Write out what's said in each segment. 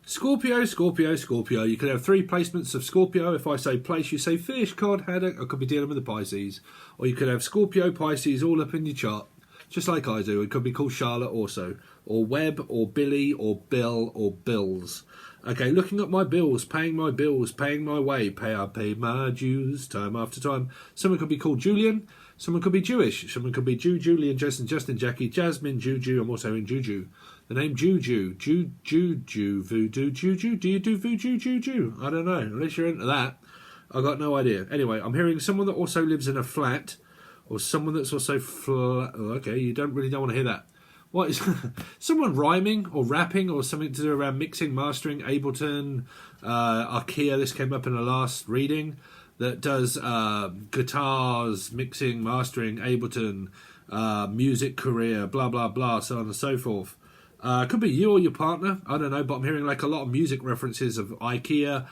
Scorpio, Scorpio, Scorpio. You could have 3 placements of Scorpio. If I say place, you say fish, cod, haddock. I could be dealing with the Pisces. Or you could have Scorpio, Pisces all up in your chart, just like I do. It could be called Charlotte also. Or Webb, or Billy, or Bill, or Bills. Okay, looking at my bills, paying my way. I pay my dues time after time. Someone could be called Julian. Someone could be Jewish. Someone could be Julian, Justin, Jackie, Jasmine, Juju. I'm also in Juju. The name Juju, voodoo, Juju. Do you do voodoo, Juju? I don't know. Unless you're into that, I got no idea. Anyway, I'm hearing someone that also lives in a flat, or someone that's also flat. Oh, okay, you don't want to hear that. What is someone rhyming or rapping or something to do around mixing, mastering? Ableton, IKEA. This came up in the last reading. That does guitars, mixing, mastering, Ableton, music career, blah blah blah, so on and so forth. Could be you or your partner, I don't know, but I'm hearing like a lot of music references of IKEA,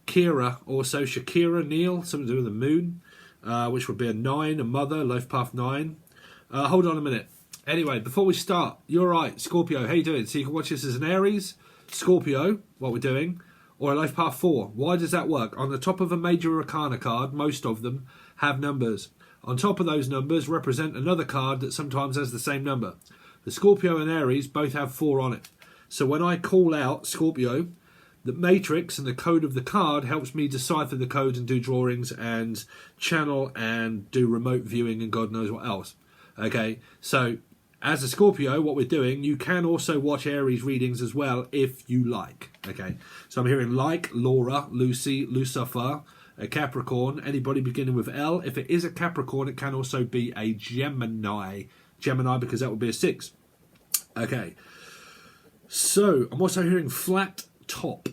Kira, also Shakira, Neil, something to do with the moon, which would be a 9, a mother, life path 9. Hold on a minute. Anyway, before we start, you're right, Scorpio, how you doing? So you can watch this as an Aries, Scorpio, what we're doing, or a life path 4. Why does that work? On the top of a major arcana card, most of them have numbers. On top of those numbers represent another card that sometimes has the same number. The Scorpio and Aries both have 4 on it. So when I call out Scorpio, the matrix and the code of the card helps me decipher the code and do drawings and channel and do remote viewing and God knows what else. Okay, so as a Scorpio, what we're doing, you can also watch Aries readings as well if you like. Okay, so I'm hearing like, Laura, Lucy, Lucifer, a Capricorn, anybody beginning with L. If it is a Capricorn, it can also be a Gemini. Gemini, because that would be a 6. Okay, so I'm also hearing flat top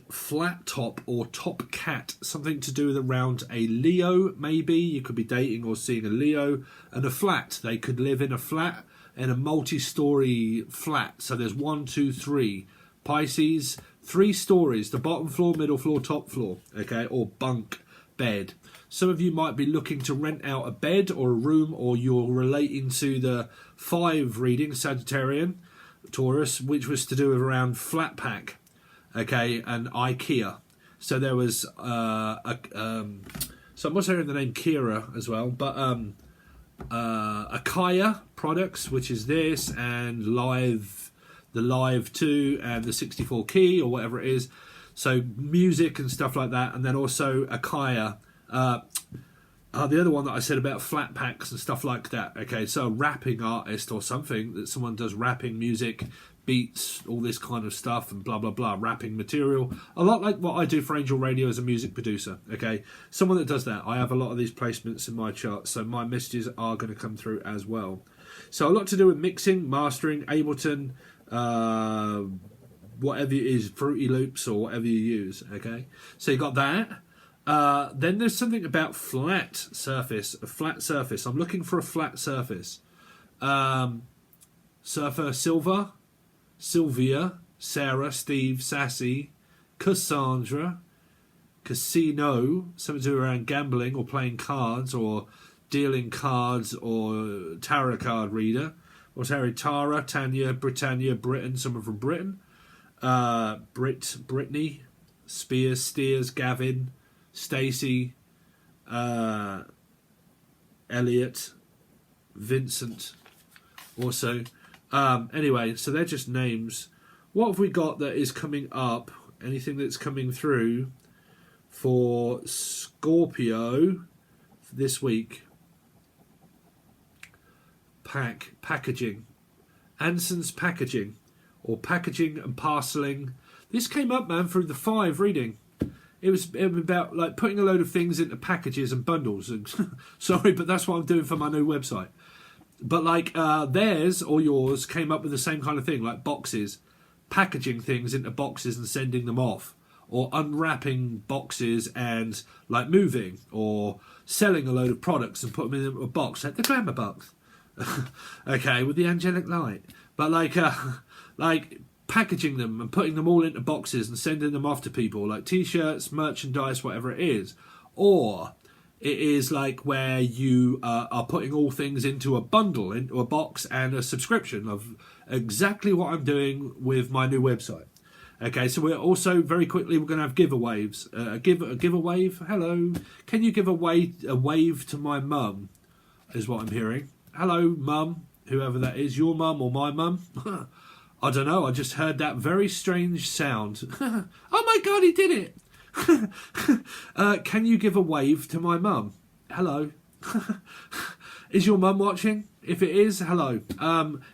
or top cat, something to do with around a Leo, maybe. You could be dating or seeing a Leo, and a flat. They could live in a flat, in a multi-story flat. So there's 1, 2, 3. Pisces, 3 stories, the bottom floor, middle floor, top floor, okay, or bunk bed. Some of you might be looking to rent out a bed or a room, or you're relating to the 5 reading, Sagittarian, Taurus, which was to do with around flat pack, okay, and IKEA. So there was, so I'm also hearing the name Kira as well, but Akaya products, which is this, and the Live 2 and the 64 key or whatever it is. So music and stuff like that, and then also Akaya. The other one that I said about flat packs and stuff like that. Okay, so a rapping artist or something, that someone does rapping music, beats, all this kind of stuff, and blah blah blah, rapping material. A lot like what I do for Angel Radio as a music producer. Okay, someone that does that. I have a lot of these placements in my chart, so my messages are going to come through as well. So a lot to do with mixing, mastering, Ableton, whatever it is, Fruity Loops or whatever you use. Okay, so you got that. Then there's something about flat surface. A flat surface. I'm looking for a flat surface. Surfer Silva, Sylvia, Sarah, Steve, Sassy, Cassandra, Casino, something to do around gambling or playing cards or dealing cards or tarot card reader. Or Tara, Tanya, Britannia, Britain, someone from Britain. Brittany, Spears, Steers, Gavin, Stacey, Elliot, Vincent, also. Anyway, so they're just names. What have we got that is coming up? Anything that's coming through for Scorpio this week? Packaging. Anson's packaging. Or packaging and parceling. This came up, man, through the 5 reading. It was about like putting a load of things into packages and bundles. Sorry, but that's what I'm doing for my new website. But like theirs or yours came up with the same kind of thing, like boxes, packaging things into boxes and sending them off, or unwrapping boxes and like moving, or selling a load of products and put them in a box, like the glamour box, okay, with the angelic light. But like packaging them and putting them all into boxes and sending them off to people, like t-shirts, merchandise, whatever it is. Or it is like where you are putting all things into a bundle, into a box and a subscription of exactly what I'm doing with my new website. Okay, so we're also very quickly we're going to have giveaways. Give a wave. Hello, can you give a wave to my mum? Is what I'm hearing. Hello, mum, whoever that is, your mum or my mum. I don't know. I just heard that very strange sound. Oh my God, he did it. Can you give a wave to my mum? Hello. Is your mum watching? If it is, hello.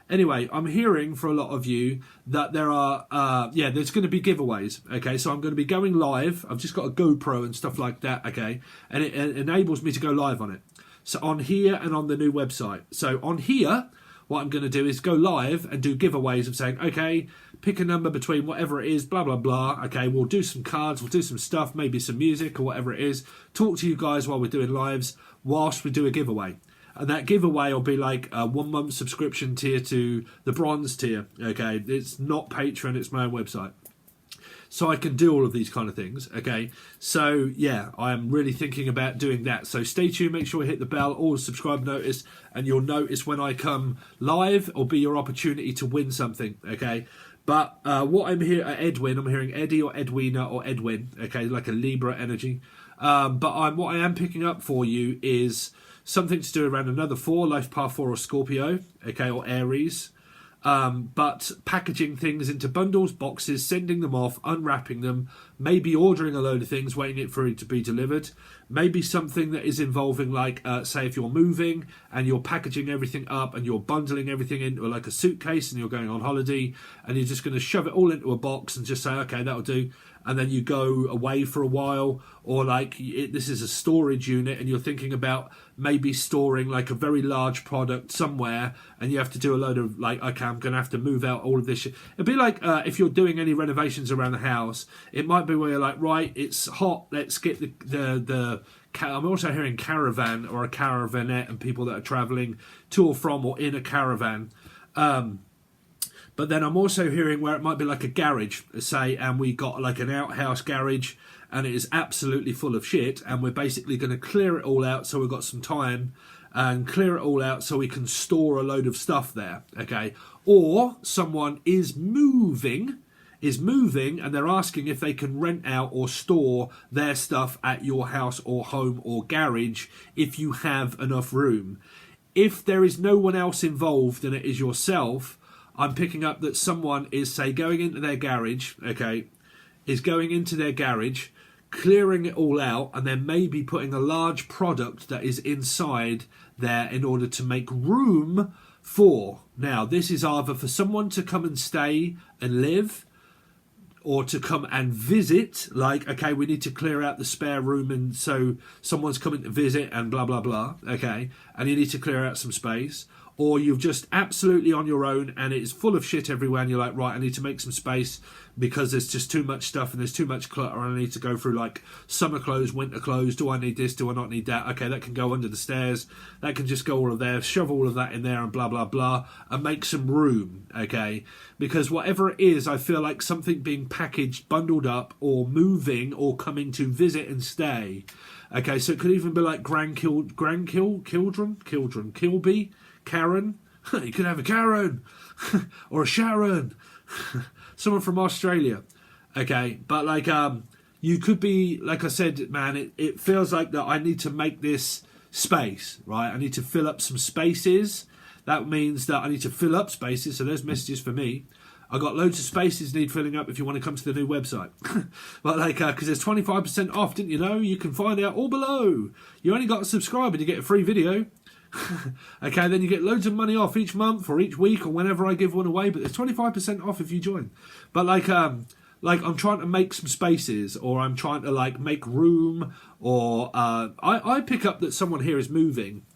Anyway, I'm hearing for a lot of you that there are, there's going to be giveaways. Okay, so I'm going to be going live. I've just got a GoPro and stuff like that. Okay, and it enables me to go live on it. So on here and on the new website. So on here, what I'm going to do is go live and do giveaways of saying, okay, pick a number between whatever it is, blah, blah, blah. Okay, we'll do some cards, we'll do some stuff, maybe some music or whatever it is. Talk to you guys while we're doing lives whilst we do a giveaway. And that giveaway will be like a 1 month subscription tier to the bronze tier. Okay, it's not Patron, it's my own website. So I can do all of these kind of things. Okay, so yeah, I am really thinking about doing that. So stay tuned, make sure you hit the bell or subscribe notice, and you'll notice when I come live, or be your opportunity to win something. Okay, but what I'm here at Edwin, I'm hearing Eddie or Edwina or Edwin. Okay, like a Libra energy. But what I am picking up for you is something to do around another 4, life path 4 or Scorpio, okay, or Aries. But packaging things into bundles, boxes, sending them off, unwrapping them, maybe ordering a load of things, waiting for it to be delivered. Maybe something that is involving, like, say, if you're moving and you're packaging everything up and you're bundling everything into like a suitcase and you're going on holiday and you're just going to shove it all into a box and just say, okay, that'll do. And then you go away for a while, or like this is a storage unit and you're thinking about maybe storing like a very large product somewhere, and you have to do a load of like, okay, I'm going to have to move out all of this shit. It'd be like if you're doing any renovations around the house, it might be where you're like, right, it's hot, let's get the I'm also hearing caravan or a caravanette and people that are travelling to or from or in a caravan. But then I'm also hearing where it might be like a garage, say, and we got like an outhouse garage and it is absolutely full of shit, and we're basically going to clear it all out so we've got some time and clear it all out so we can store a load of stuff there, okay? Or someone is moving and they're asking if they can rent out or store their stuff at your house or home or garage if you have enough room. If there is no one else involved and it is yourself, I'm picking up that someone is, say, going into their garage, okay, is going into their garage, clearing it all out, and then maybe putting a large product that is inside there in order to make room for. Now, this is either for someone to come and stay and live, or to come and visit, like, okay, we need to clear out the spare room and so someone's coming to visit and blah, blah, blah, okay, and you need to clear out some space. Or you're just absolutely on your own and it's full of shit everywhere and you're like, right, I need to make some space because there's just too much stuff and there's too much clutter and I need to go through like summer clothes, winter clothes. Do I need this? Do I not need that? Okay, that can go under the stairs. That can just go all of there. Shove all of that in there and blah, blah, blah, and make some room, okay? Because whatever it is, I feel like something being packaged, bundled up, or moving, or coming to visit and stay. Okay, so it could even be like Kilby, Karen. You could have a Karen or a Sharon. Someone from Australia. Okay, but like you could be, like I said, man, it feels like that I need to make this space, right? I need to fill up some spaces. That means that I need to fill up spaces, so there's messages for me. I got loads of spaces need filling up if you want to come to the new website. But like, because there's 25% off, didn't you know? You can find out all below. You only got to subscribe and you get a free video. Okay, then you get loads of money off each month or each week or whenever I give one away, but there's 25% off if you join. But like I'm trying to make some spaces, or I'm trying to like make room, or I pick up that someone here is moving,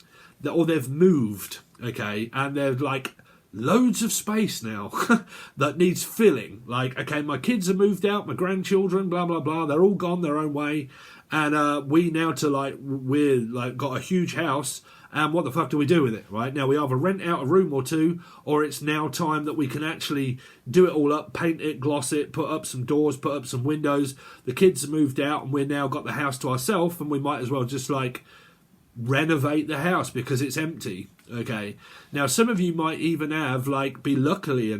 or they've moved, okay, and they're like loads of space now that needs filling. Like, okay, my kids are moved out, my grandchildren, blah blah blah, they're all gone their own way, and we're got a huge house. And what the fuck do we do with it, right? Now, we either rent out a room or two, or it's now time that we can actually do it all up, paint it, gloss it, put up some doors, put up some windows. The kids have moved out, and we've now got the house to ourselves, and we might as well just, like, renovate the house because it's empty, okay? Now, some of you might even have, like, be lucky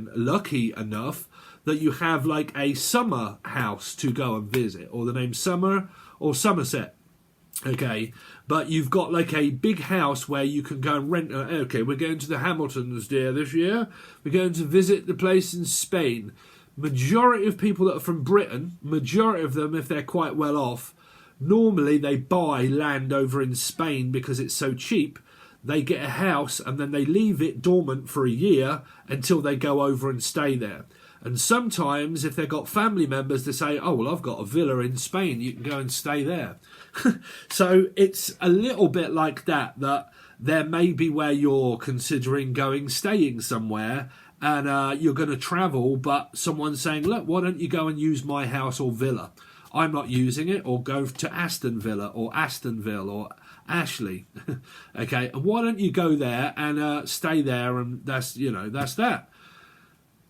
enough that you have like a summer house to go and visit, or the name Summer or Somerset. Okay, but you've got like a big house where you can go and rent. Okay, we're going to the Hamiltons, dear, this year. We're going to visit the place in Spain. Majority of people that are from Britain, majority of them, if they're quite well off, normally they buy land over in Spain because it's so cheap. They get a house and then they leave it dormant for a year until they go over and stay there. And sometimes if they've got family members, they say, oh, well, I've got a villa in Spain. You can go and stay there. So it's a little bit like that there may be where you're considering staying somewhere, and you're going to travel, but someone's saying, look, why don't you go and use my house or villa? I'm not using it, or go to Aston Villa or Astonville or Ashley. Okay, and why don't you go there and stay there, and that's that.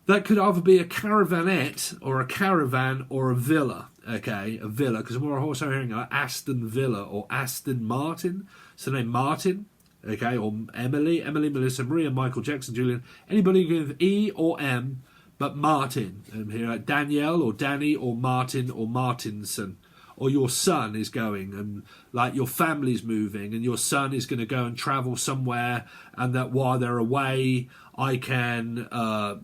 That could either be a caravanette or a caravan or a villa. Okay, a villa, because we're also hearing like Aston Villa or Aston Martin. So name Martin, okay, or Emily, Melissa, Maria, Michael, Jackson, Julian. Anybody with E or M, but Martin. And here like Danielle or Danny or Martin or Martinson. Or your son is going, and like your family's moving, and your son is going to go and travel somewhere, and that while they're away, I can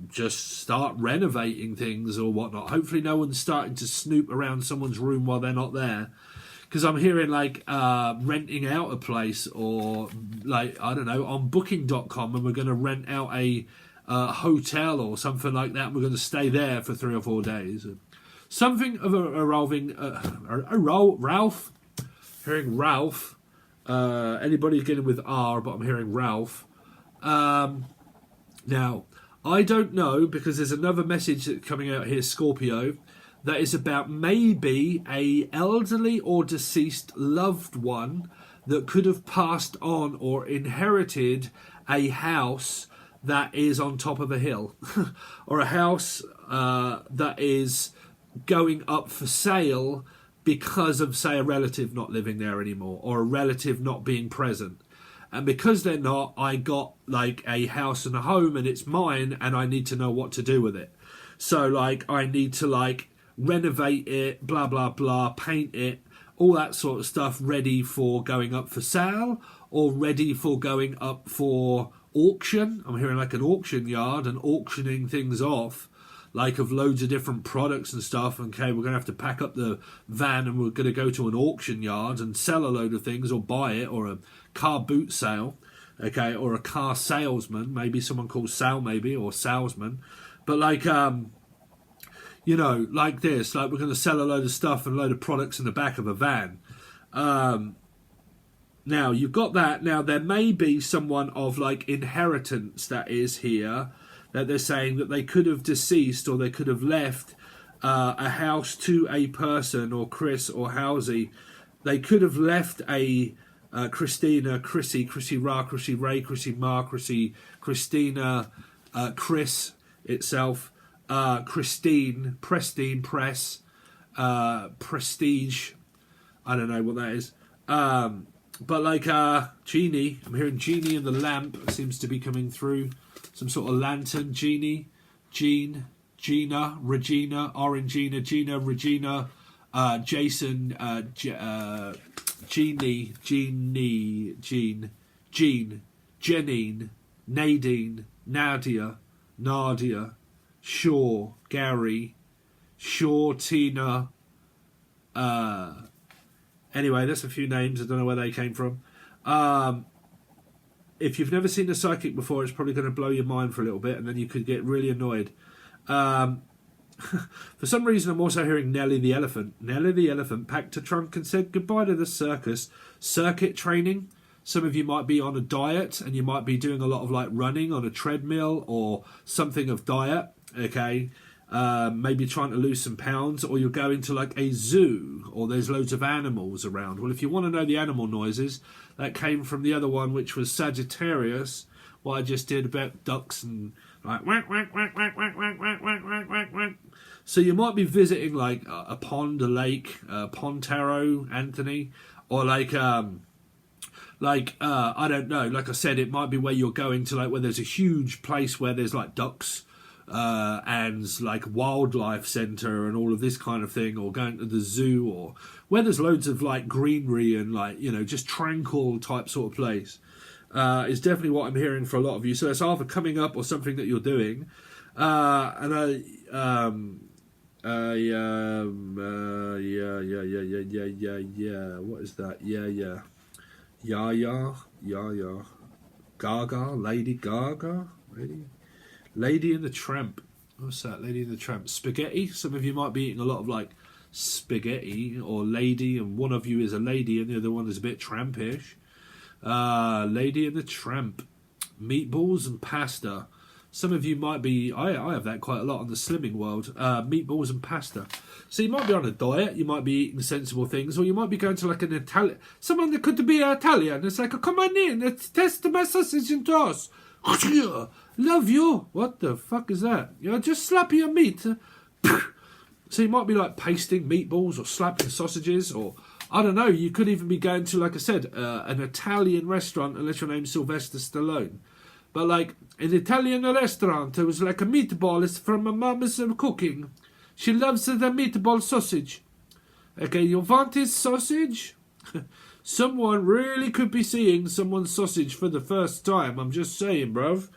just start renovating things or whatnot. Hopefully no one's starting to snoop around someone's room while they're not there. Because I'm hearing like renting out a place, or like, I don't know, on booking.com, and we're going to rent out a hotel or something like that. And we're going to stay there for 3 or 4 days. Something of Ralph. Hearing Ralph. Anybody getting with R, but I'm hearing Ralph. Now, I don't know, because there's another message that's coming out here, Scorpio, that is about maybe a elderly or deceased loved one that could have passed on or inherited a house that is on top of a hill, or a house that is going up for sale because of, say, a relative not living there anymore, or a relative not being present. And because they're not, I got like a house and a home, and it's mine, and I need to know what to do with it. So like I need to like renovate it, blah blah blah, paint it, all that sort of stuff, ready for going up for sale or ready for going up for auction. I'm hearing like an auction yard and auctioning things off, like of loads of different products and stuff. Okay, we're going to have to pack up the van and we're going to go to an auction yard and sell a load of things, or buy it, or a car boot sale, okay, or a car salesman, maybe someone called Sal, maybe, or salesman. But like, you know, like this, like we're going to sell a load of stuff and a load of products in the back of a van. Now, you've got that. Now, there may be someone of like inheritance that is here, that they're saying that they could have deceased, or they could have left a house to a person, or Chris or Halsey. They could have left a Christina, Chrissy Ra, Chrissy Ray, Chrissy Ma, Christina, Chris itself, Prestine, Press, Prestige. I don't know what that is. But like Genie, I'm hearing Genie and the lamp seems to be coming through. Some sort of lantern, Genie, Jean, Gina, Regina, Orangina, Gina, Regina, Jason, Jeannie, Jean, Janine, Nadine, Nadia, Shaw, Gary, Tina. Anyway, that's a few names. I don't know where they came from. If you've never seen a psychic before, it's probably going to blow your mind for a little bit, and then you could get really annoyed. For some reason, I'm also hearing Nelly the elephant. Nelly the elephant packed a trunk and said goodbye to the circus. Circuit training. Some of you might be on a diet, and you might be doing a lot of like running on a treadmill or something of diet. Okay. Maybe trying to lose some pounds, or you're going to like a zoo, or there's loads of animals around. Well, if you want to know the animal noises, that came from the other one, which was Sagittarius, what I just did about ducks and like whack, whack, whack, whack, whack, whack, whack, whack, whack, whack, whack. So you might be visiting like a pond, a lake, Pontero, Anthony, or like I don't know, like I said, it might be where you're going to, like where there's a huge place where there's like ducks and like wildlife centre and all of this kind of thing, or going to the zoo, or where there's loads of like greenery and like, you know, just tranquil type sort of place, is definitely what I'm hearing for a lot of you. So it's either coming up or something that you're doing. What is that? Gaga, Lady Gaga, Lady and the Tramp. What's that? Lady and the Tramp. Spaghetti. Some of you might be eating a lot of like spaghetti or lady, and one of you is a lady and the other one is a bit trampish. Lady and the Tramp. Meatballs and pasta. Some of you might be, I have that quite a lot on the Slimming World, meatballs and pasta. So you might be on a diet, you might be eating sensible things, or you might be going to like an Italian, someone that could be Italian. It's like, oh, come on in, let's test my sausage and toast. Love you. What the fuck is that? You know, just slap your meat. So you might be like pasting meatballs or slapping sausages, or I don't know, you could even be going to, like I said, an Italian restaurant, unless your name's Sylvester Stallone. But like an Italian restaurant, it was like a meatball. It's from my mama's cooking. She loves the meatball sausage. Okay, you want his sausage? Someone really could be seeing someone's sausage for the first time. I'm just saying, bruv.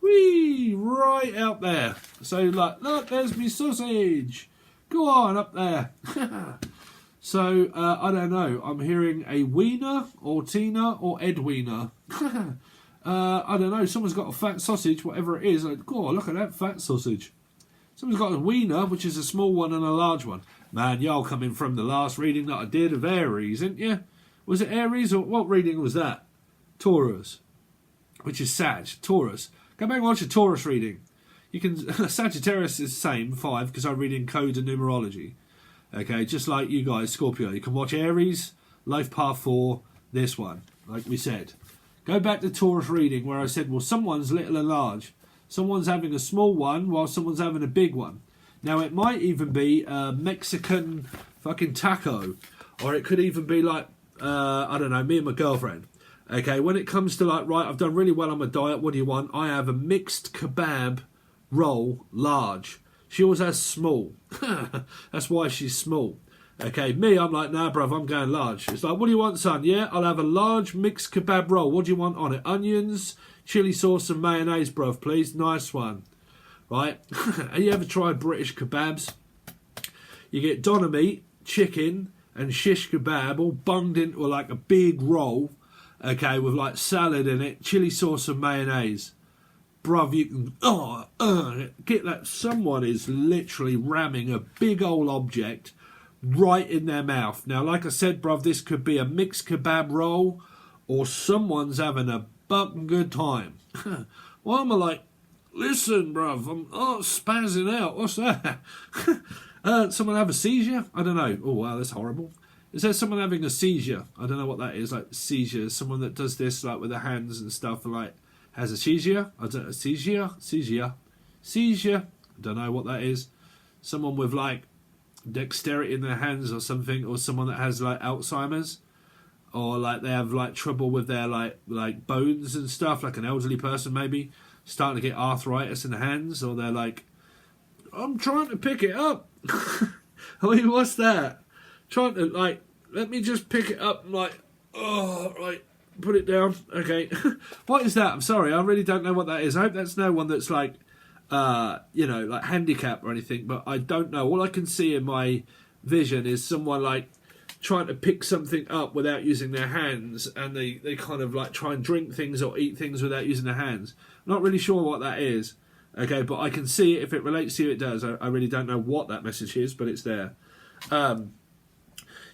Whee! Right out there. So like, look, there's me sausage. Go on up there. So, I don't know. I'm hearing a Wiener or Tina or Edwina. I don't know, someone's got a fat sausage, whatever it is. Like, oh, look at that fat sausage. Someone's got a wiener, which is a small one and a large one. Man, y'all coming from the last reading that I did of Aries, ain't you? Was it Aries, or what reading was that? Taurus, which is Sag. Taurus. Go back and watch a Taurus reading. You can Sagittarius is the same, 5, because I read in code and numerology. Okay, just like you guys, Scorpio. You can watch Aries, Life Path 4, this one, like we said. Go back to Taurus reading where I said, well, someone's little and large. Someone's having a small one while someone's having a big one. Now, it might even be a Mexican fucking taco. Or it could even be like, I don't know, me and my girlfriend. Okay, when it comes to like, right, I've done really well on my diet. What do you want? I have a mixed kebab roll, large. She always has small. That's why she's small. Okay, me, I'm like, nah, bruv, I'm going large. It's like, what do you want, son? Yeah, I'll have a large mixed kebab roll. What do you want on it? Onions, chili sauce and mayonnaise, bruv, please. Nice one. Right? Have you ever tried British kebabs? You get doner meat, chicken and shish kebab all bunged into like a big roll, okay, with like salad in it, chili sauce and mayonnaise. Bruv, you can get that. Someone is literally ramming a big old object right in their mouth. Now, like I said, bruv, this could be a mixed kebab roll, or someone's having a bucking good time. Why am I like, listen, bruv, I'm spazzing out. What's that? Someone have a seizure? I don't know. Oh, wow, that's horrible. Is there someone having a seizure? I don't know what that is. Like seizure, someone that does this like with their hands and stuff, and like has a seizure. I don't know, seizure. I don't know what that is. Someone with like dexterity in their hands or something, or someone that has like Alzheimer's, or like they have like trouble with their like bones and stuff, like an elderly person maybe starting to get arthritis in the hands, or they're like, I'm trying to pick it up. I mean, what's that? Trying to like, let me just pick it up and like, oh, right, put it down. Okay. What is that? I'm sorry, I really don't know what that is. I hope that's no one that's like you know, like handicap or anything, but I don't know. All I can see in my vision is someone like trying to pick something up without using their hands, and they kind of like try and drink things or eat things without using their hands. I'm not really sure what that is, okay, but I can see it. If it relates to you, it does. I really don't know what that message is, but it's there.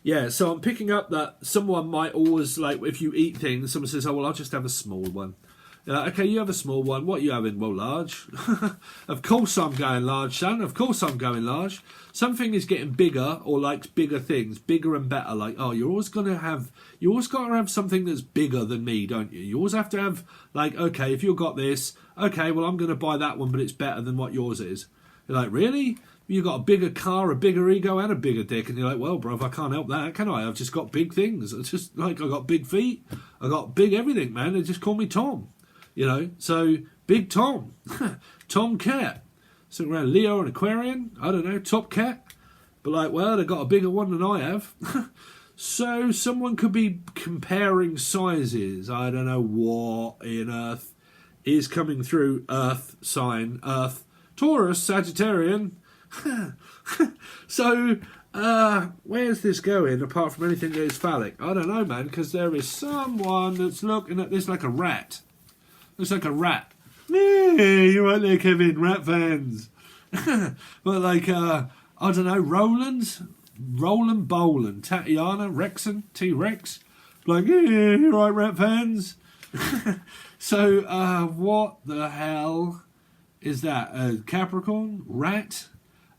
Yeah, so I'm picking up that someone might always, like, if you eat things, someone says, oh, well, I'll just have a small one. Okay, you have a small one. What are you having? Well, large. Of course I'm going large, son. Of course I'm going large. Something is getting bigger or likes bigger things, bigger and better. Like, oh, you always got to have something that's bigger than me, don't you? You always have to have, like, okay, if you've got this, okay, well, I'm going to buy that one, but it's better than what yours is. You're like, really? You got a bigger car, a bigger ego, and a bigger dick, and you're like, well, bruv, I can't help that, can I? I've just got big things. It's just like I got big feet, I got big everything, man. They just call me Tom, you know. So Big Tom, Tom Cat. Something around Leo and Aquarian. I don't know, Top Cat. But like, well, they've got a bigger one than I have. So someone could be comparing sizes. I don't know what in Earth is coming through. Earth sign, Earth, Taurus, Sagittarian. So where's this going apart from anything that is phallic? I don't know, man, because there is someone that's looking at this like a rat. Looks like a rat. Hey, you right there, Kevin, rat fans. But like, I don't know, Roland Boland, Tatiana, Rexon, T-Rex. Like, yeah, you right, rat fans. So, what the hell is that? A Capricorn? Rat?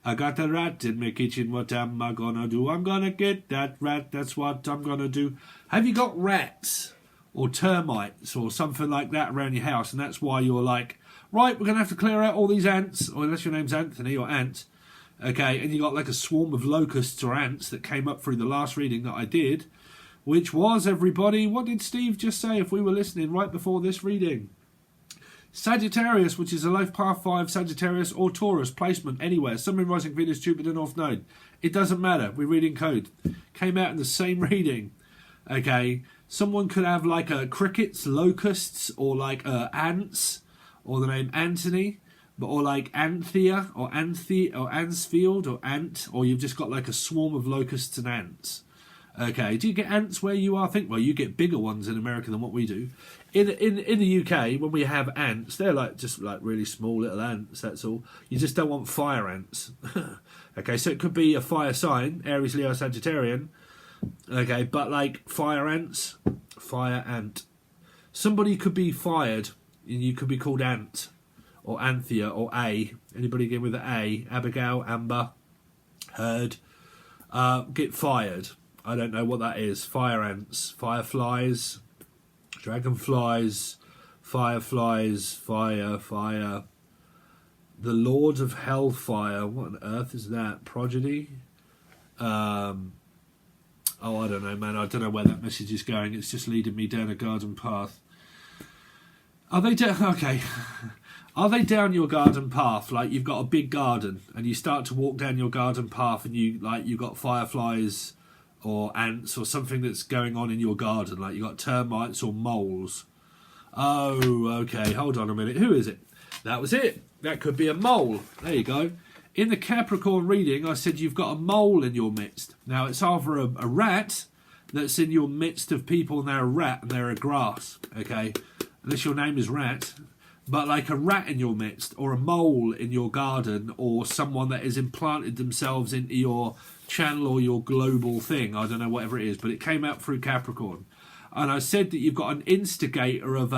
I got a rat in my kitchen, what am I gonna do? I'm gonna get that rat, that's what I'm gonna do. Have you got rats or termites or something like that around your house, and that's why you're like, right, we're gonna have to clear out all these ants, or unless your name's Anthony or Ant, okay, and you got like a swarm of locusts or ants that came up through the last reading that I did, which was, everybody, what did Steve just say if we were listening right before this reading? Sagittarius, which is a life path 5, Sagittarius or Taurus, placement anywhere, Sun, Moon, Rising, Venus, Jupiter, North Node. It doesn't matter. We're reading code. Came out in the same reading. Okay, someone could have like crickets, locusts, or like ants, or the name Anthony, or like Anthea, or Ansfield, or Ant, or you've just got like a swarm of locusts and ants. Okay, do you get ants where you are? I think, well, you get bigger ones in America than what we do. In the UK, when we have ants, they're like just like really small little ants, that's all. You just don't want fire ants. Okay, so it could be a fire sign, Aries, Leo, Sagittarian. Okay, but like fire ants, fire ant. Somebody could be fired, and you could be called Ant, or Anthea, or A. Anybody again with an A? Abigail, Amber, Heard. Get fired. I don't know what that is. Fire ants, fireflies, dragonflies, fireflies, fire. The Lord of Hellfire. What on earth is that? Prodigy? Oh, I don't know, man. I don't know where that message is going. It's just leading me down a garden path. Are they okay? Are they down your garden path? Like you've got a big garden and you start to walk down your garden path and you've got fireflies or ants or something that's going on in your garden, like you got termites or moles. Oh, okay, hold on a minute. Who is it? That was it. That could be a mole. There you go. In the Capricorn reading, I said you've got a mole in your midst. Now, it's either a rat that's in your midst of people and they're a rat and they're a grass, okay? Unless your name is Rat. But like a rat in your midst or a mole in your garden or someone that has implanted themselves into your channel or your global thing. I don't know, whatever it is, but it came out through Capricorn. And I said that you've got an instigator of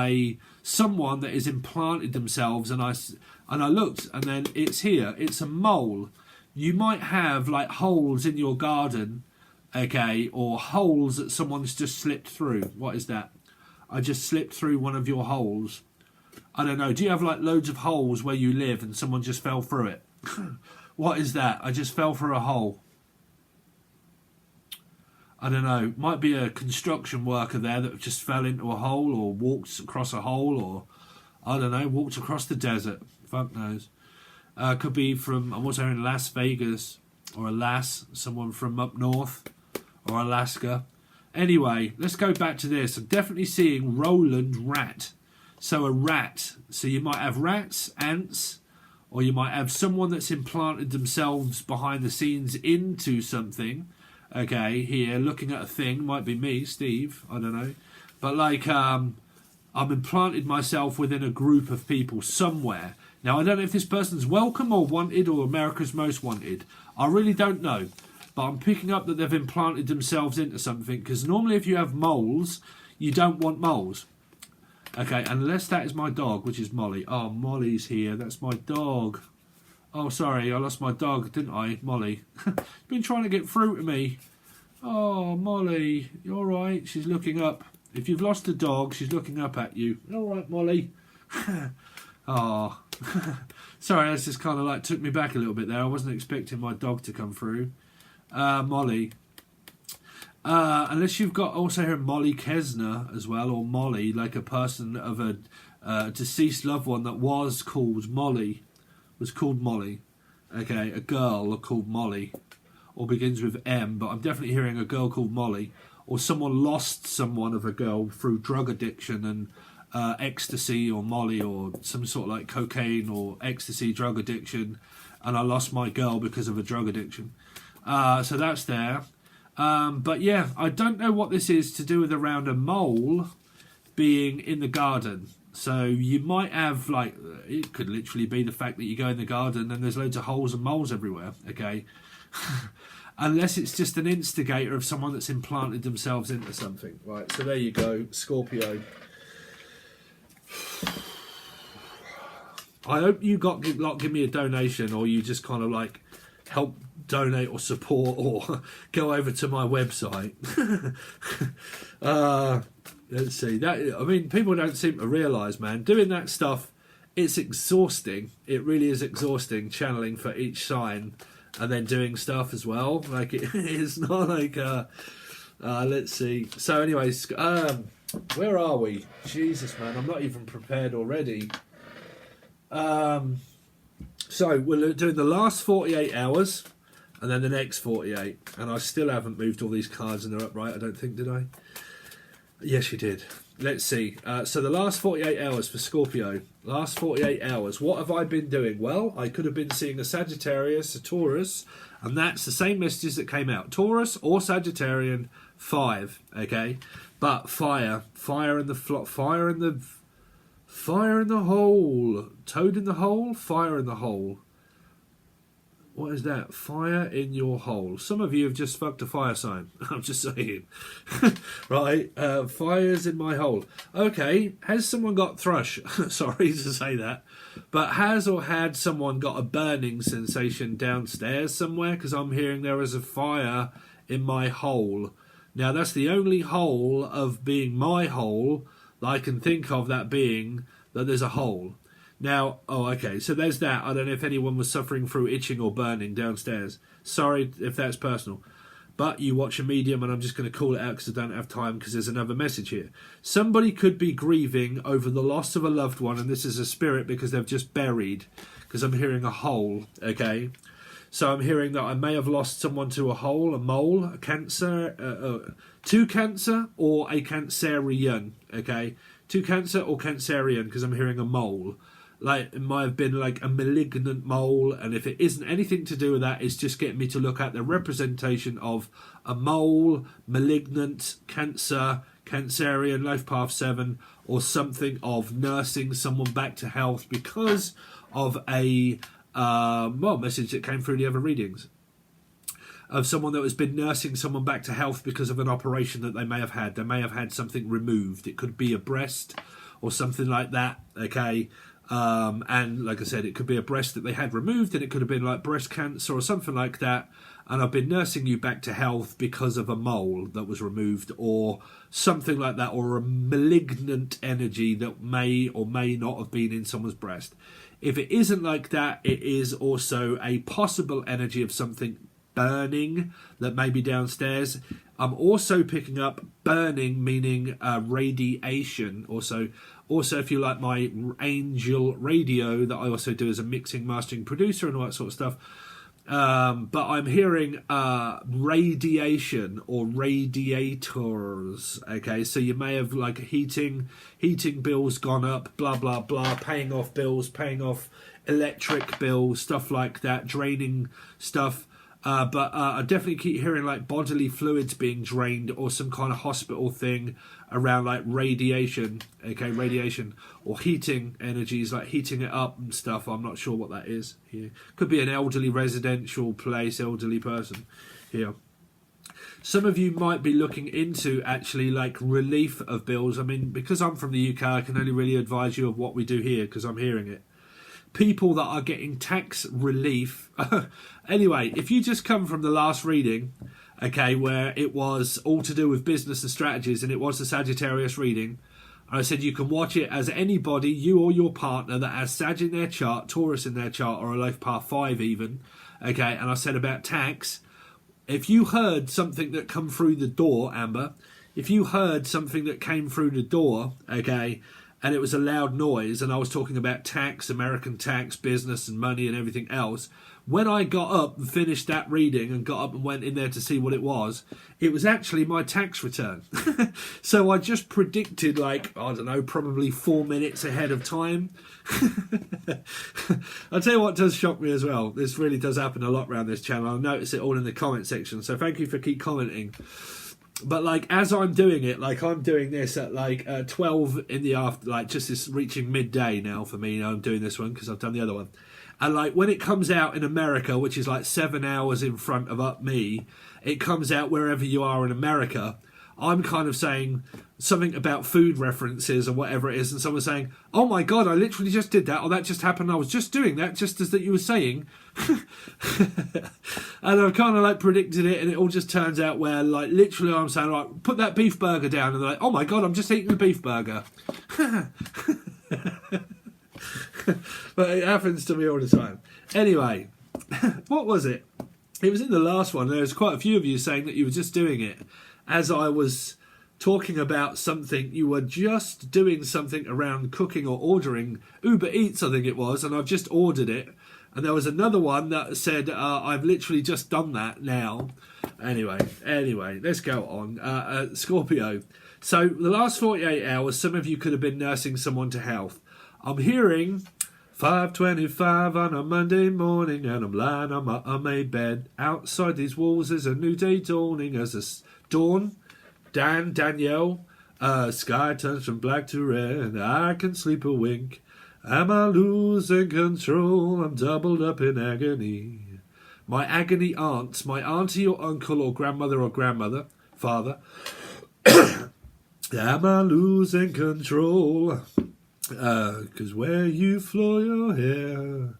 someone that has implanted themselves, and I looked, and then it's here. It's a mole. You might have like holes in your garden, okay, or holes that someone's just slipped through. What is that? I just slipped through one of your holes. I don't know. Do you have like loads of holes where you live and someone just fell through it? What is that? I just fell through a hole. I don't know. Might be a construction worker there that just fell into a hole or walked across a hole or, I don't know, walked across the desert. Fuck knows. Could be from, I'm also in Las Vegas or a lass, someone from up north or Alaska. Anyway, let's go back to this. I'm definitely seeing Roland Rat. So a rat. So you might have rats, ants, or you might have someone that's implanted themselves behind the scenes into something. Okay, here, looking at a thing, might be me, Steve, I don't know. But like, I'm implanted myself within a group of people somewhere. Now, I don't know if this person's welcome or wanted or America's Most Wanted. I really don't know. But I'm picking up that they've implanted themselves into something, because normally if you have moles, you don't want moles. Okay, unless that is my dog, which is Molly. Oh, Molly's here. That's my dog. Oh, sorry, I lost my dog, didn't I, Molly? Been trying to get through to me. Oh, Molly, you all right? She's looking up. If you've lost a dog, she's looking up at you. All right, Molly. Oh, sorry, that's just kind of like took me back a little bit there. I wasn't expecting my dog to come through. Molly. Unless you've got also here Molly Kesner as well, or Molly, like a person of a deceased loved one that was called Molly. was called Molly. Okay, a girl called Molly, or begins with M, but I'm definitely hearing a girl called Molly, or someone lost someone of a girl through drug addiction and ecstasy or Molly or some sort of like cocaine or ecstasy drug addiction, and I lost my girl because of a drug addiction. So that's there. But yeah, I don't know what this is to do with around a mole being in the garden. So you might have, like, it could literally be the fact that you go in the garden and there's loads of holes and moles everywhere, okay? Unless it's just an instigator of someone that's implanted themselves into something. Right, so there you go, Scorpio. I hope you give me a donation, or you just kind of like help donate or support, or go over to my website. Let's see. That, I mean, people don't seem to realise, man, doing that stuff, it's exhausting. It really is exhausting, channeling for each sign and then doing stuff as well. Like, it's not like let's see. So anyways, where are we? Jesus, man, I'm not even prepared already. So we're doing the last 48 hours and then the next 48, and I still haven't moved all these cards and they're upright, I don't think, did I? Yes, you did. Let's see. So the last 48 hours for Scorpio. Last 48 hours. What have I been doing? Well, I could have been seeing a Sagittarius, a Taurus, and that's the same messages that came out. Taurus or Sagittarian, 5, okay? But fire in the fire in the hole. Toad in the hole, fire in the hole. What is that? Fire in your hole. Some of you have just fucked a fire sign. I'm just saying. Right? Fire's in my hole. Okay. Has someone got thrush? Sorry to say that. But has or had someone got a burning sensation downstairs somewhere? Because I'm hearing there is a fire in my hole. Now, that's the only hole of being my hole that I can think of, that being that there's a hole. Now, oh, okay, so there's that. I don't know if anyone was suffering through itching or burning downstairs. Sorry if that's personal. But you watch a medium, and I'm just going to call it out because I don't have time, because there's another message here. Somebody could be grieving over the loss of a loved one, and this is a spirit because they've just buried, because I'm hearing a hole, okay? So I'm hearing that I may have lost someone to a hole, a mole, a cancer, to cancer, or a cancerian, okay? To cancer or cancerian, because I'm hearing a mole. Like, it might have been like a malignant mole, and if it isn't anything to do with that, it's just getting me to look at the representation of a mole, malignant, cancer, cancerian, life path 7, or something of nursing someone back to health because of a message that came through the other readings. Of someone that has been nursing someone back to health because of an operation that they may have had. They may have had something removed. It could be a breast or something like that, okay? And like I said, it could be a breast that they had removed, and it could have been like breast cancer or something like that. And I've been nursing you back to health because of a mole that was removed or something like that, or a malignant energy that may or may not have been in someone's breast. If it isn't like that, it is also a possible energy of something burning that may be downstairs. I'm also picking up burning, meaning radiation. Also, if you like my angel radio that I also do as a mixing, mastering, producer and all that sort of stuff. But I'm hearing radiation or radiators. Okay, so you may have like heating bills gone up, blah blah blah, paying off bills, paying off electric bills, stuff like that, draining stuff. But I definitely keep hearing like bodily fluids being drained, or some kind of hospital thing around like radiation, okay, radiation or heating energies, like heating it up and stuff. I'm not sure what that is here. Could be an elderly residential place, elderly person here. Some of you might be looking into actually like relief of bills. I mean, because I'm from the UK, I can only really advise you of what we do here because I'm hearing it. People that are getting tax relief. Anyway, if you just come from the last reading, okay, where it was all to do with business and strategies, and it was the Sagittarius reading, and I said you can watch it as anybody, you or your partner, that has Sag in their chart, Taurus in their chart, or a life path 5 even, okay, and I said about tax, if you heard something that come through the door, Amber, if you heard something that came through the door, okay, and it was a loud noise, and I was talking about tax, American tax, business and money and everything else. When I got up and finished that reading and got up and went in there to see what it was actually my tax return. So I just predicted, like, I don't know, probably 4 minutes ahead of time. I'll tell you what does shock me as well. This really does happen a lot around this channel. I'll notice it all in the comment section. So thank you for keep commenting. But like, as I'm doing it, like I'm doing this at like 12 in the after, like just this reaching midday now for me. I'm doing this one because I've done the other one. And like when it comes out in America, which is like 7 hours in front of me, it comes out wherever you are in America. I'm kind of saying something about food references or whatever it is, and someone's saying, "Oh my God, I literally just did that," or "That just happened. I was just doing that, just as that you were saying." And I've kind of like predicted it, and it all just turns out where like literally I'm saying, "Right, put that beef burger down," and they're like, "Oh my God, I'm just eating a beef burger." But it happens to me all the time. Anyway, what was it? It was in the last one. There was quite a few of you saying that you were just doing it as I was talking about something. You were just doing something around cooking or ordering Uber Eats, I think it was, and I've just ordered it. And there was another one that said, I've literally just done that now. Anyway, let's go on. Scorpio. So the last 48 hours, some of you could have been nursing someone to health. I'm hearing 5:25 on a Monday morning, and I'm lying on my unmade bed. Outside these walls is a new day dawning as a dawn. Danielle, sky turns from black to red, and I can sleep a wink. Am I losing control? I'm doubled up in agony. My agony aunts, my auntie or uncle or grandmother, father. Am I losing control? 'Cause where you flow your hair,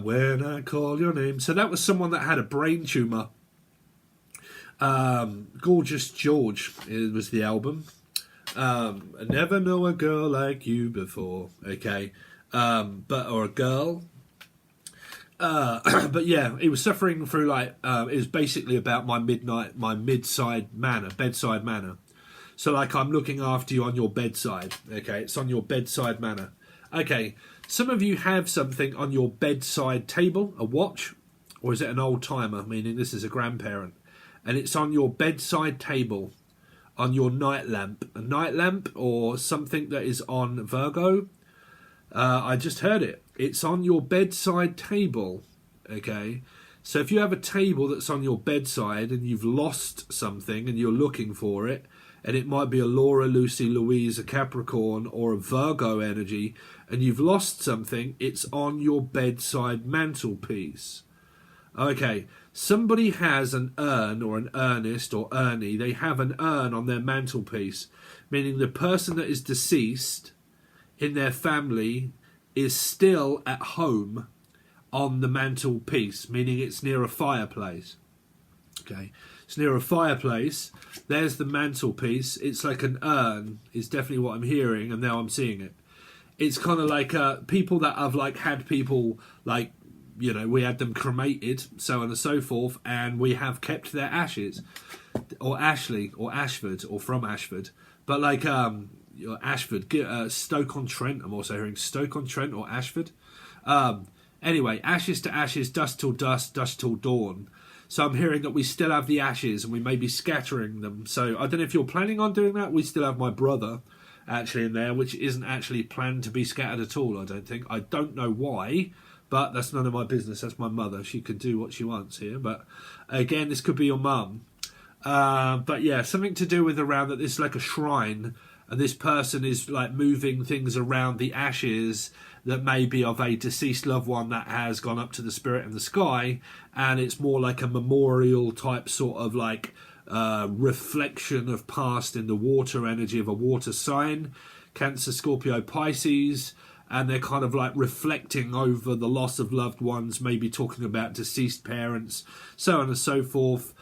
when I call your name. So that was someone that had a brain tumour. Gorgeous George, it was the album. I never know a girl like you before. Okay, or a girl. But yeah, he was suffering through like it was basically about my bedside manner. So like I'm looking after you on your bedside. Okay, it's on your bedside manner. Okay, some of you have something on your bedside table, a watch, or is it an old timer? Meaning this is a grandparent, and it's on your bedside table, on your night lamp, a night lamp or something that is on Virgo. I just heard it. It's on your bedside table. Okay, so if you have a table that's on your bedside and you've lost something and you're looking for it, and it might be a Laura, Lucy, Louise, a Capricorn, or a Virgo energy, and you've lost something, it's on your bedside mantelpiece. Okay, somebody has an urn or an urnist or urnie. They have an urn on their mantelpiece, meaning the person that is deceased in their family is still at home on the mantelpiece, meaning it's near a fireplace. Okay, it's near a fireplace. There's the mantelpiece. It's like an urn is definitely what I'm hearing, and now I'm seeing it. It's kind of like people that have like had people like, you know, we had them cremated, so on and so forth, and we have kept their ashes, or Ashley, or Ashford, or from Ashford, but like Ashford, Stoke-on-Trent. I'm also hearing Stoke-on-Trent or Ashford. Anyway, ashes to ashes, dust till dust, dust till dawn. So I'm hearing that we still have the ashes and we may be scattering them. So I don't know if you're planning on doing that. We still have my brother actually in there, which isn't actually planned to be scattered at all, I don't think. I don't know why, but that's none of my business. That's my mother. She can do what she wants here. But again, this could be your mum. But yeah, something to do with around that it's like a shrine, and this person is like moving things around the ashes that may be of a deceased loved one that has gone up to the spirit in the sky, and it's more like a memorial type sort of like reflection of past in the water energy of a water sign, Cancer, Scorpio, Pisces, and they're kind of like reflecting over the loss of loved ones, maybe talking about deceased parents, so on and so forth,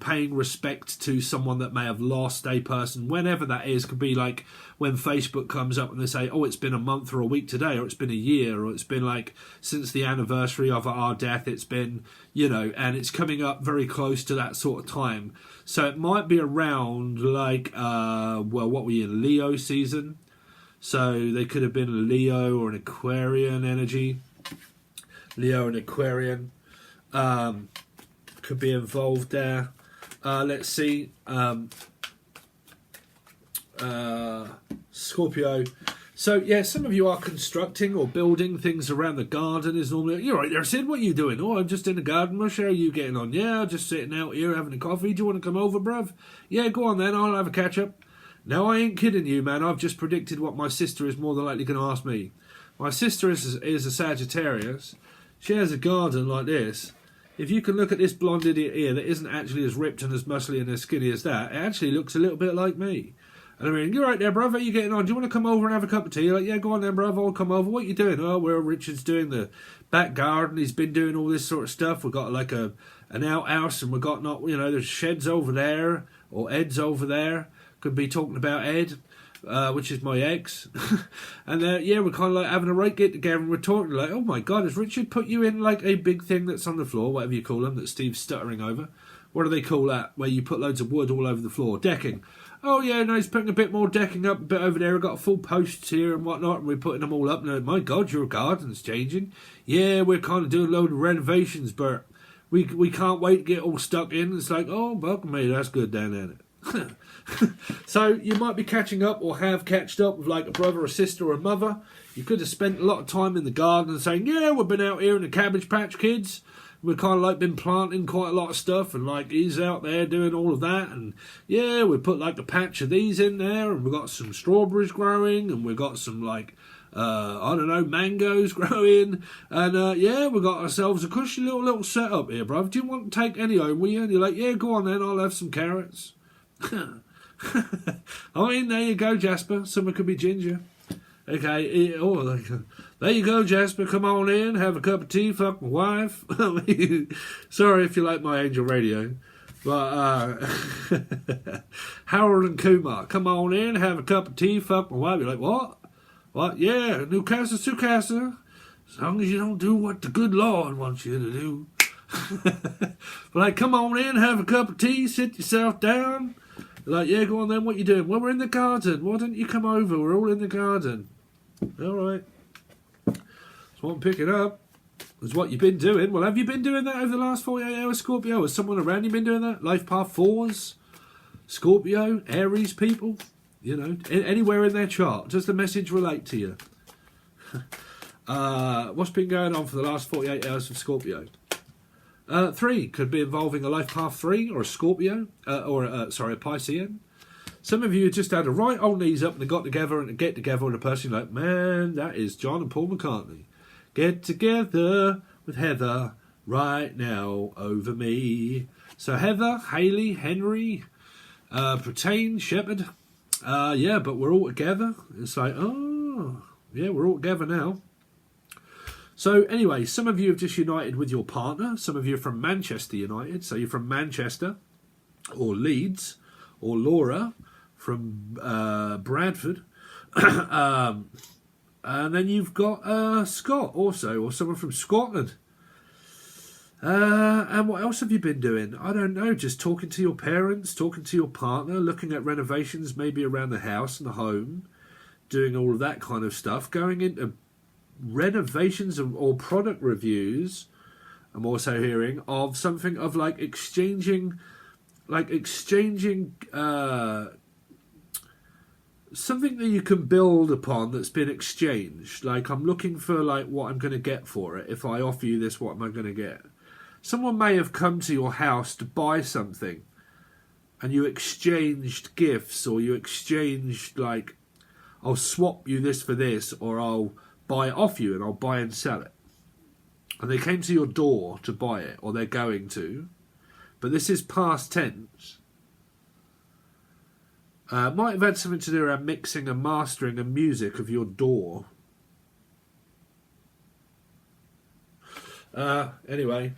paying respect to someone that may have lost a person, whenever that is. Could be like when Facebook comes up and they say, oh, it's been a month or a week today, or it's been a year, or it's been like since the anniversary of our death, it's been, you know, and it's coming up very close to that sort of time. So it might be around like, well, what were you in, Leo season? So they could have been a Leo or an Aquarian energy. Leo and Aquarian could be involved there. Let's see. Scorpio. So, yeah, some of you are constructing or building things around the garden. Is normally, you're right there, Sid, what are you doing? Oh, I'm just in the garden. How are you getting on? Yeah, just sitting out here having a coffee. Do you want to come over, bruv? Yeah, go on then, I'll have a catch-up. Now, I ain't kidding you, man. I've just predicted what my sister is more than likely going to ask me. My sister is a Sagittarius. She has a garden like this. If you can look at this blonde idiot here that isn't actually as ripped and as muscly and as skinny as that, it actually looks a little bit like me. And I mean, you're right there, bruv, how you getting on? Do you want to come over and have a cup of tea? You're like, yeah, go on then, bruv, I'll come over. What are you doing? Oh, well, Richard's doing the back garden. He's been doing all this sort of stuff. We've got like an outhouse, and we've got, there's sheds over there, or Ed's over there. Could be talking about Ed, which is my ex. And yeah, we're kind of like having a right get together, and we're talking like, oh my God, has Richard put you in like a big thing that's on the floor, whatever you call them, that Steve's stuttering over? What do they call that, where you put loads of wood all over the floor? Decking. Oh yeah, no, he's putting a bit more decking up a bit over there. We've got full posts here and whatnot, and we're putting them all up. And my God, your garden's changing. Yeah, we're kind of doing a load of renovations, but we can't wait to get all stuck in. It's like, oh, welcome me, that's good down there. So you might be catching up or have catched up with like a brother, a sister, or a mother. You could have spent a lot of time in the garden and saying, yeah, we've been out here in the Cabbage Patch Kids. We've kind of like been planting quite a lot of stuff, and like he's out there doing all of that, and yeah, we put like a patch of these in there, and we've got some strawberries growing, and we've got some like I don't know, mangoes growing, and yeah, we've got ourselves a cushy little setup here, bruv. Do you want to take any home, will you? And you're like, yeah, go on then, I'll have some carrots. I mean, there you go, Jasper. Someone could be ginger. Okay, there you go, Jasper. Come on in, have a cup of tea, fuck my wife. Sorry if you like my Angel Radio. But Harold and Kumar, come on in, have a cup of tea, fuck my wife. You're like, what? What? Yeah, Newcastle, Newcastle. As long as you don't do what the good Lord wants you to do. But like, come on in, have a cup of tea, sit yourself down. Like, yeah, go on then, what you doing? Well, we're in the garden. Why don't you come over? We're all in the garden. All right. That's what I'm picking up. That's what you've been doing. Well, have you been doing that over the last 48 hours, Scorpio? Has someone around you been doing that? Life Path 4s? Scorpio? Aries people? You know, anywhere in their chart. Does the message relate to you? What's been going on for the last 48 hours for Scorpio? 3 could be involving a Life Path 3 or a Scorpio, a Piscean. Some of you just had a right old knees up and they got together and to get together with a person like, man, that is John and Paul McCartney. Get together with Heather right now over me. So Heather, Haley, Henry, Pertain, Shepherd. Yeah, but we're all together. It's like, oh, yeah, we're all together now. So anyway, some of you have just united with your partner. Some of you are from Manchester United. So you're from Manchester or Leeds, or Laura from Bradford. And then you've got Scott also, or someone from Scotland. And what else have you been doing? I don't know, just talking to your parents, talking to your partner, looking at renovations maybe around the house and the home, doing all of that kind of stuff, going into renovations or product reviews. I'm also hearing of something of like exchanging something that you can build upon that's been exchanged. Like, I'm looking for like what I'm going to get for it. If I offer you this, what am I going to get? Someone may have come to your house to buy something, and you exchanged gifts, or you exchanged like, I'll swap you this for this, or I'll buy it off you and I'll buy and sell it. And they came to your door to buy it, or they're going to. But this is past tense. Might have had something to do around mixing and mastering and music of your door. Anyway,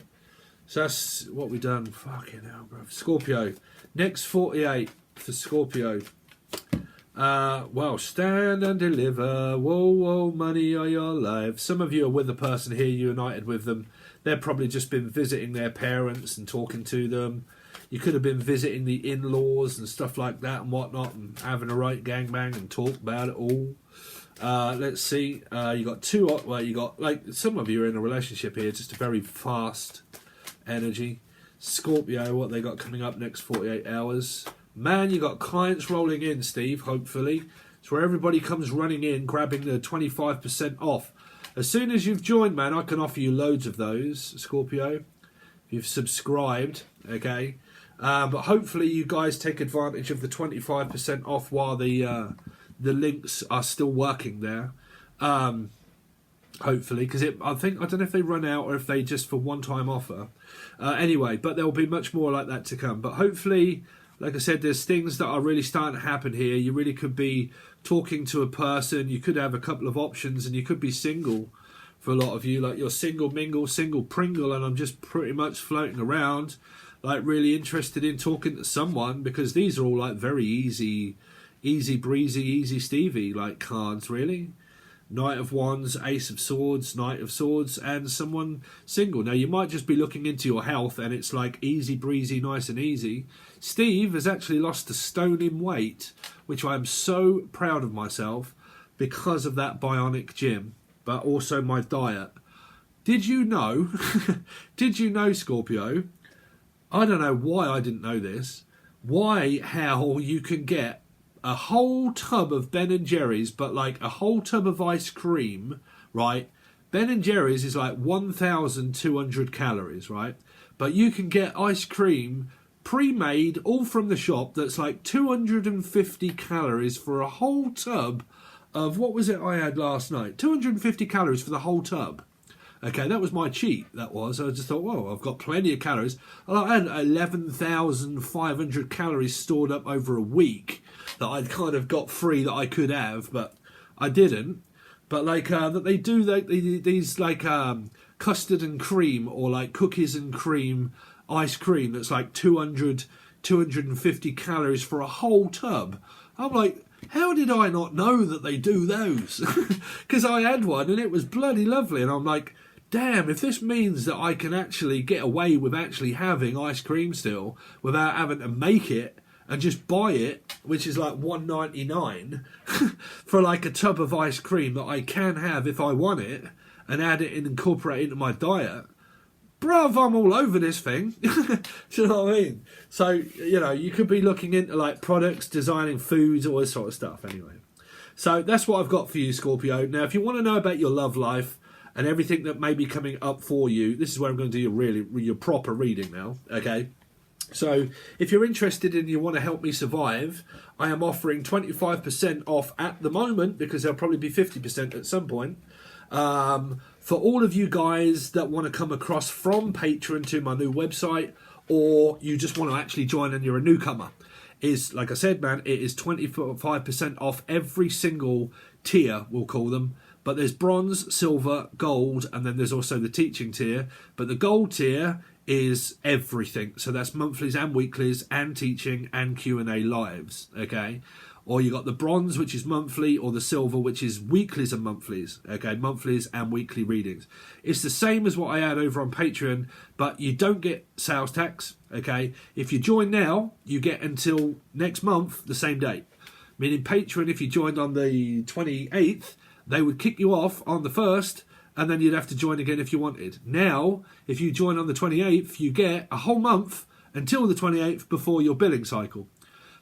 so that's what we done. Fucking hell, bro. Scorpio. Next 48 for Scorpio. Well, stand and deliver. Whoa, whoa, money are your life. Some of you are with a person here, united with them. They've probably just been visiting their parents and talking to them. You could have been visiting the in-laws and stuff like that and whatnot, and having a right gangbang and talk about it all. Let's see. You got two. Well, you got, like, some of you are in a relationship here. Just a very fast energy. Scorpio, what they got coming up next 48 hours. Man, you got clients rolling in, Steve. Hopefully, it's where everybody comes running in, grabbing the 25% off. As soon as you've joined, man, I can offer you loads of those, Scorpio. If you've subscribed, okay. But hopefully, you guys take advantage of the 25% off while the links are still working there. Hopefully, because I don't know if they run out or if they just for one-time offer. Anyway, but there will be much more like that to come. But hopefully, like I said, there's things that are really starting to happen here. You really could be talking to a person. You could have a couple of options, and you could be single for a lot of you. Like, you're single mingle, single pringle, and I'm just pretty much floating around, like, really interested in talking to someone, because these are all like very easy breezy, easy Stevie like cards, really. Knight of Wands, Ace of Swords, Knight of Swords, and someone single. Now, you might just be looking into your health and it's like easy breezy, nice and easy. Steve has actually lost a stone in weight, which I am so proud of myself because of that bionic gym, but also my diet. Did you know, Scorpio, I don't know why I didn't know this, how you can get a whole tub of Ben & Jerry's, but like a whole tub of ice cream, right? Ben & Jerry's is like 1,200 calories, right? But you can get ice cream pre-made, all from the shop, that's like 250 calories for a whole tub of, what was it I had last night? 250 calories for the whole tub. Okay, that was my cheat, that was. I just thought, whoa, I've got plenty of calories. I had 11,500 calories stored up over a week that I'd kind of got free that I could have, but I didn't. But like that they do these like custard and cream, or like cookies and cream ice cream that's like 250 calories for a whole tub. I'm like, how did I not know that they do those? Because I had one and it was bloody lovely, and I'm like, damn, if this means that I can actually get away with actually having ice cream still without having to make it and just buy it, which is like $1.99 for like a tub of ice cream that I can have if I want it, and add it and incorporate it into my diet. Bruv, I'm all over this thing. Do you know what I mean? So, you know, you could be looking into like products, designing foods, all this sort of stuff anyway. So that's what I've got for you, Scorpio. Now, if you want to know about your love life and everything that may be coming up for you, this is where I'm going to do your proper reading now, okay? So if you're interested and you want to help me survive, I am offering 25% off at the moment, because there'll probably be 50% at some point, for all of you guys that want to come across from Patron to my new website, or you just want to actually join and you're a newcomer. Is, like I said, man, it is 25% off every single tier, we'll call them. But there's bronze, silver, gold, and then there's also the teaching tier. But the gold tier is everything. So that's monthlies and weeklies and teaching and Q&A lives, okay? Or you got the bronze, which is monthly, or the silver, which is weeklies and monthlies, okay? Monthlies and weekly readings. It's the same as what I had over on Patreon, but you don't get sales tax, okay? If you join now, you get until next month, the same date. Meaning Patreon, if you joined on the 28th, they would kick you off on the 1st, and then you'd have to join again if you wanted. Now, if you join on the 28th, you get a whole month until the 28th before your billing cycle.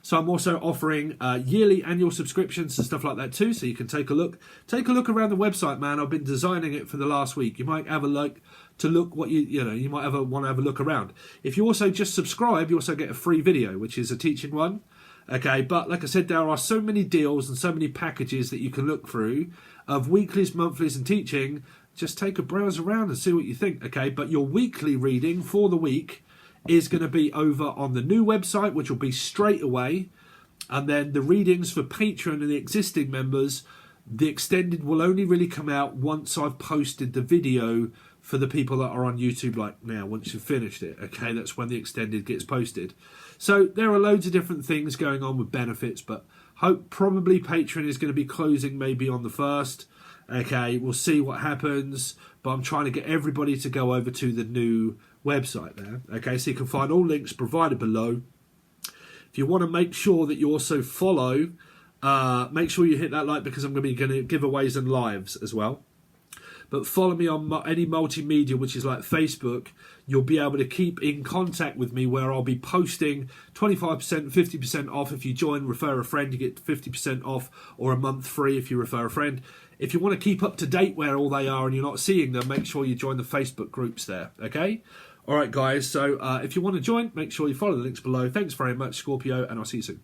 So I'm also offering yearly annual subscriptions and stuff like that too, so you can take a look. Take a look around the website, man. I've been designing it for the last week. You might have a look to look what you might want to have a look around. If you also just subscribe, you also get a free video, which is a teaching one. Okay, but like I said, there are so many deals and so many packages that you can look through of weeklies, monthlies and teaching. Just take a browse around and see what you think, okay? But your weekly reading for the week is going to be over on the new website, which will be straight away. And then the readings for Patreon and the existing members, the extended will only really come out once I've posted the video for the people that are on YouTube like now, once you've finished it, okay? That's when the extended gets posted. So there are loads of different things going on with benefits, but probably Patreon is going to be closing maybe on the 1st, Okay, we'll see what happens, but I'm trying to get everybody to go over to the new website there. Okay, so you can find all links provided below. If you want to make sure that you also follow, make sure you hit that like, because I'm going to be doing giveaways and lives as well. But follow me on any multimedia, which is like Facebook. You'll be able to keep in contact with me, where I'll be posting 25%, 50% off. If you join, refer a friend, you get 50% off, or a month free if you refer a friend. If you want to keep up to date where all they are and you're not seeing them, make sure you join the Facebook groups there, okay? All right, guys, so if you want to join, make sure you follow the links below. Thanks very much, Scorpio, and I'll see you soon.